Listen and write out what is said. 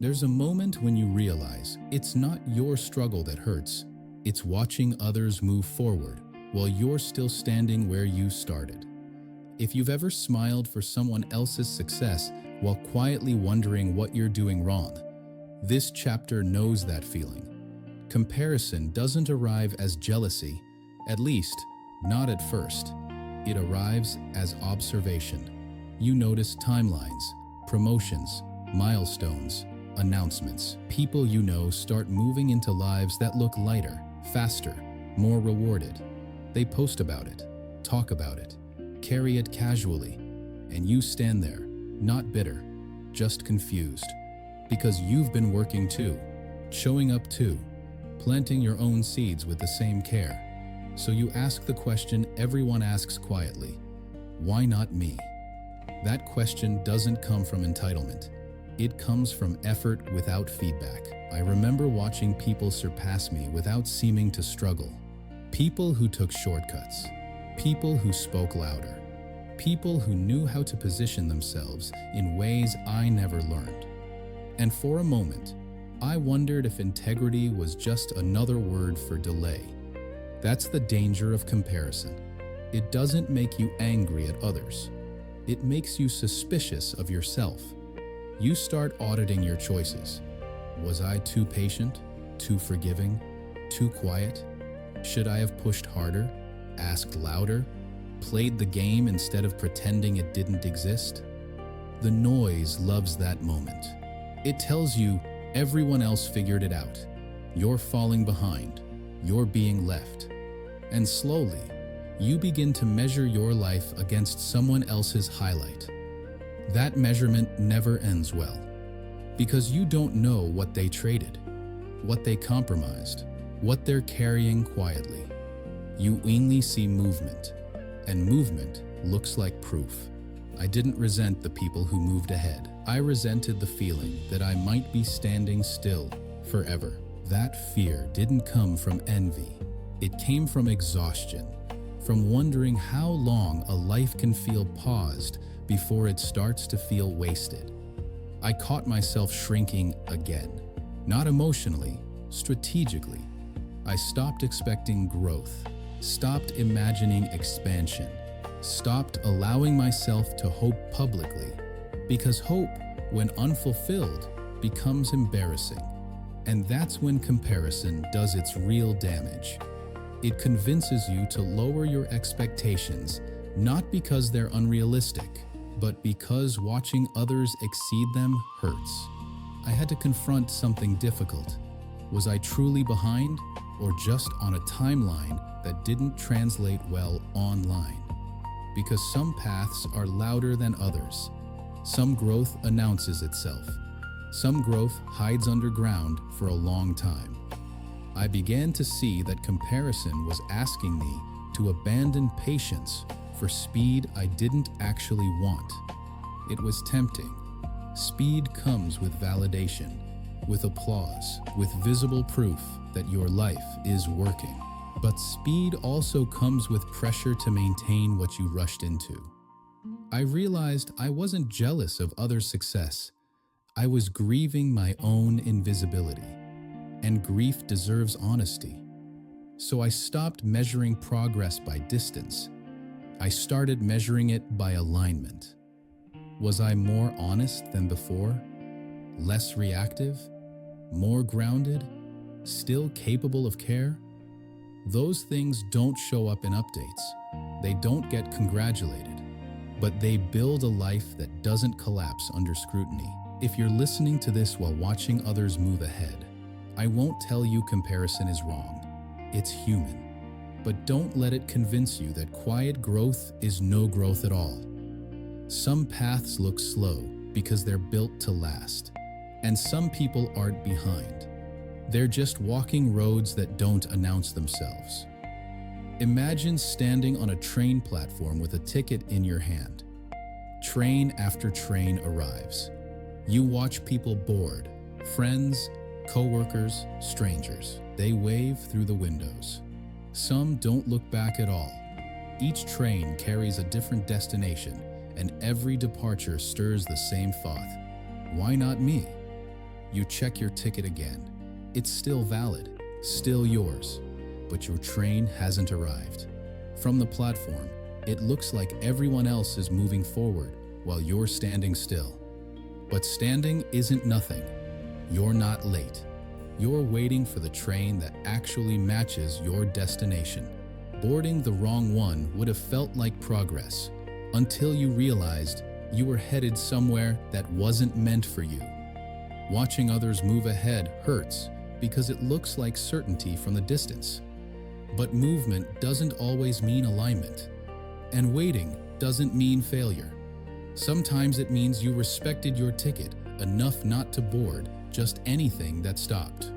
There's a moment when you realize it's not your struggle that hurts, it's watching others move forward while you're still standing where you started. If you've ever smiled for someone else's success while quietly wondering what you're doing wrong, this chapter knows that feeling. Comparison doesn't arrive as jealousy, at least, not at first. It arrives as observation. You notice timelines, promotions, milestones, announcements. People you know start moving into lives that look lighter, faster, more rewarded. They post about it, talk about it, carry it casually, and you stand there, not bitter, just confused. Because you've been working too, showing up too, planting your own seeds with the same care. So you ask the question everyone asks quietly, why not me? That question doesn't come from entitlement. It comes from effort without feedback. I remember watching people surpass me without seeming to struggle. People who took shortcuts. People who spoke louder. People who knew how to position themselves in ways I never learned. And for a moment, I wondered if integrity was just another word for delay. That's the danger of comparison. It doesn't make you angry at others. It makes you suspicious of yourself. You start auditing your choices. Was I too patient? Too forgiving? Too quiet? Should I have pushed harder? Asked louder? Played the game instead of pretending it didn't exist? The noise loves that moment. It tells you everyone else figured it out. You're falling behind. You're being left. And slowly, you begin to measure your life against someone else's highlight. That measurement never ends well, because you don't know what they traded, what they compromised, what they're carrying quietly. You only see movement, and movement looks like proof. I didn't resent the people who moved ahead. I resented the feeling that I might be standing still forever. That fear didn't come from envy. It came from exhaustion, from wondering how long a life can feel paused before it starts to feel wasted. I caught myself shrinking again, not emotionally, strategically. I stopped expecting growth, stopped imagining expansion, stopped allowing myself to hope publicly, because hope, when unfulfilled, becomes embarrassing. And that's when comparison does its real damage. It convinces you to lower your expectations, not because they're unrealistic, but because watching others exceed them hurts. I had to confront something difficult. Was I truly behind, or just on a timeline that didn't translate well online? Because some paths are louder than others. Some growth announces itself. Some growth hides underground for a long time. I began to see that comparison was asking me to abandon patience for speed I didn't actually want. It was tempting. Speed comes with validation, with applause, with visible proof that your life is working. But speed also comes with pressure to maintain what you rushed into. I realized I wasn't jealous of others' success. I was grieving my own invisibility. And grief deserves honesty. So I stopped measuring progress by distance. I started measuring it by alignment. Was I more honest than before? Less reactive? More grounded? Still capable of care? Those things don't show up in updates. They don't get congratulated, but they build a life that doesn't collapse under scrutiny. If you're listening to this while watching others move ahead, I won't tell you comparison is wrong. It's human. But don't let it convince you that quiet growth is no growth at all. Some paths look slow because they're built to last. And some people aren't behind. They're just walking roads that don't announce themselves. Imagine standing on a train platform with a ticket in your hand. Train after train arrives. You watch people board, friends, co-workers, strangers. They wave through the windows. Some don't look back at all. Each train carries a different destination, and every departure stirs the same thought. Why not me? You check your ticket again. It's still valid, still yours, but your train hasn't arrived. From the platform, it looks like everyone else is moving forward while you're standing still. But standing isn't nothing. You're not late. You're waiting for the train that actually matches your destination. Boarding the wrong one would have felt like progress, until you realized you were headed somewhere that wasn't meant for you. Watching others move ahead hurts because it looks like certainty from the distance. But movement doesn't always mean alignment. And waiting doesn't mean failure. Sometimes it means you respected your ticket enough not to board just anything that stopped.